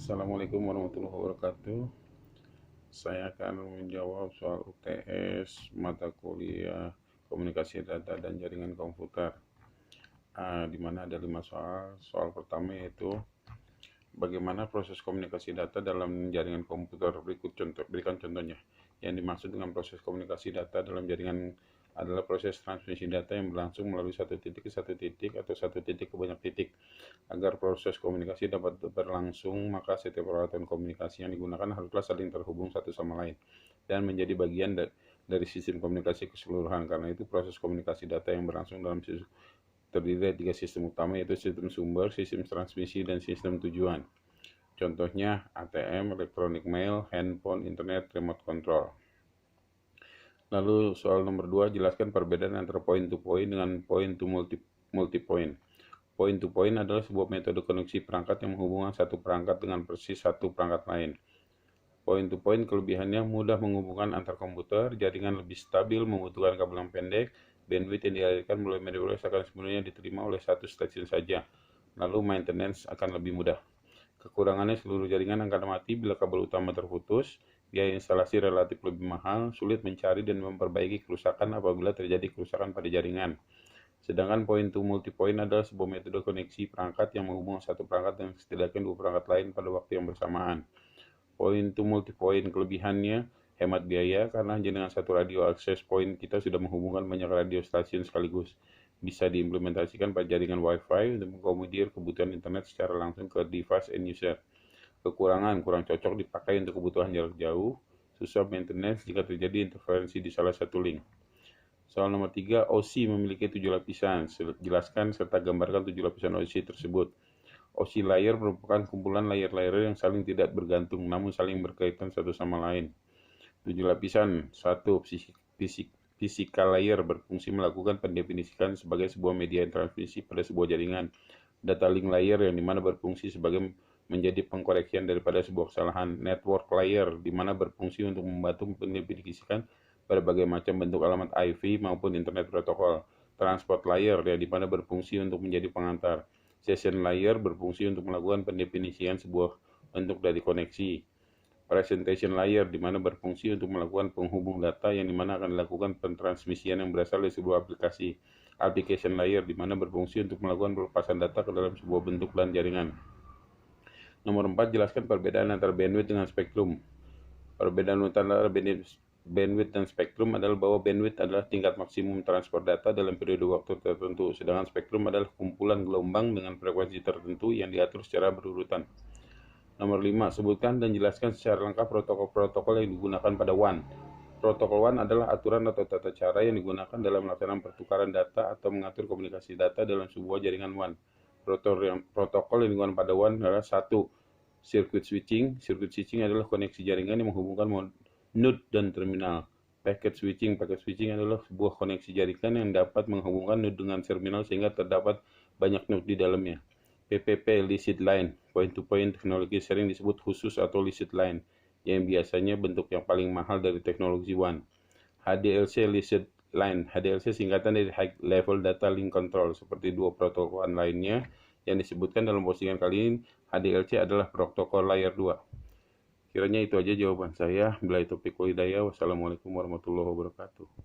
Assalamualaikum warahmatullahi wabarakatuh. Saya akan menjawab soal UTS mata kuliah komunikasi data dan jaringan komputer. Di mana ada 5 soal. Soal pertama yaitu bagaimana proses komunikasi data dalam jaringan komputer. Berikan contohnya. Yang dimaksud dengan proses komunikasi data dalam jaringan adalah proses transmisi data yang berlangsung melalui satu titik ke satu titik atau satu titik ke banyak titik. Agar proses komunikasi dapat berlangsung, maka setiap peralatan komunikasi yang digunakan haruslah saling terhubung satu sama lain dan menjadi bagian dari sistem komunikasi keseluruhan. Karena itu proses komunikasi data yang berlangsung dalam terdiri dari 3 sistem utama, yaitu sistem sumber, sistem transmisi, dan sistem tujuan. Contohnya ATM, electronic mail, handphone, internet, remote control. Lalu soal nomor 2, jelaskan perbedaan antara point to point dengan point to multi-point. Point to point adalah sebuah metode koneksi perangkat yang menghubungkan satu perangkat dengan persis satu perangkat lain. Point to point kelebihannya mudah menghubungkan antar komputer, jaringan lebih stabil, membutuhkan kabel yang pendek, bandwidth yang dialirkan melalui media wireless akan sepenuhnya diterima oleh satu stasiun saja. Lalu maintenance akan lebih mudah. Kekurangannya seluruh jaringan akan mati bila kabel utama terputus, biaya instalasi relatif lebih mahal, sulit mencari dan memperbaiki kerusakan apabila terjadi kerusakan pada jaringan. Sedangkan point to multi-point adalah sebuah metode koneksi perangkat yang menghubungkan satu perangkat dengan setidaknya 2 perangkat lain pada waktu yang bersamaan. Point to multi-point kelebihannya hemat biaya karena hanya dengan satu radio access point kita sudah menghubungkan banyak radio stasiun sekaligus. Bisa diimplementasikan pada jaringan Wi-Fi untuk mengakomodir kebutuhan internet secara langsung ke device end user. Kekurangan kurang cocok dipakai untuk kebutuhan jarak jauh, susah maintenance jika terjadi interferensi di salah satu link. Soal nomor 3, OSI memiliki 7 lapisan. Jelaskan serta gambarkan 7 lapisan OSI tersebut. OSI layer merupakan kumpulan layer-layer yang saling tidak bergantung namun saling berkaitan satu sama lain. 7 lapisan. 1. Physical layer berfungsi melakukan pendefinisikan sebagai sebuah media transmisi pada sebuah jaringan. Data link layer yang dimana berfungsi sebagai menjadi pengkoreksian daripada sebuah kesalahan. Network layer dimana berfungsi untuk membantu mendefinisikan berbagai macam bentuk alamat IP maupun internet protokol. Transport layer yang dimana berfungsi untuk menjadi pengantar. Session layer berfungsi untuk melakukan pendefinisian sebuah bentuk dari koneksi. Presentation layer dimana berfungsi untuk melakukan penghubung data yang dimana akan dilakukan pentransmisian yang berasal dari sebuah aplikasi. Application layer dimana berfungsi untuk melakukan pelepasan data ke dalam sebuah bentuk dan jaringan. Nomor 4, jelaskan perbedaan antara bandwidth dengan spektrum. Perbedaan antara bandwidth dan spektrum adalah bahwa bandwidth adalah tingkat maksimum transport data dalam periode waktu tertentu, sedangkan spektrum adalah kumpulan gelombang dengan frekuensi tertentu yang diatur secara berurutan. Nomor 5, sebutkan dan jelaskan secara lengkap protokol-protokol yang digunakan pada WAN. Protokol WAN adalah aturan atau tata cara yang digunakan dalam melaksanakan pertukaran data atau mengatur komunikasi data dalam sebuah jaringan WAN. Protokol yang digunakan pada WAN adalah 1. Circuit switching. Circuit switching adalah koneksi jaringan yang menghubungkan node dan terminal. Packet switching. Packet switching adalah sebuah koneksi jaringan yang dapat menghubungkan node dengan terminal sehingga terdapat banyak node di dalamnya. PPP, Licit Line. Point-to-point teknologi sering disebut khusus atau Licit Line, yang biasanya bentuk yang paling mahal dari teknologi WAN. HDLC, Licit Line. HDLC singkatan dari High Level Data Link Control, seperti 2 protokol lainnya yang disebutkan dalam postingan kali ini. HDLC adalah protokol layer 2. Kiranya itu aja jawaban saya. Bila itu taufiq wal hidayah. Wassalamualaikum warahmatullahi wabarakatuh.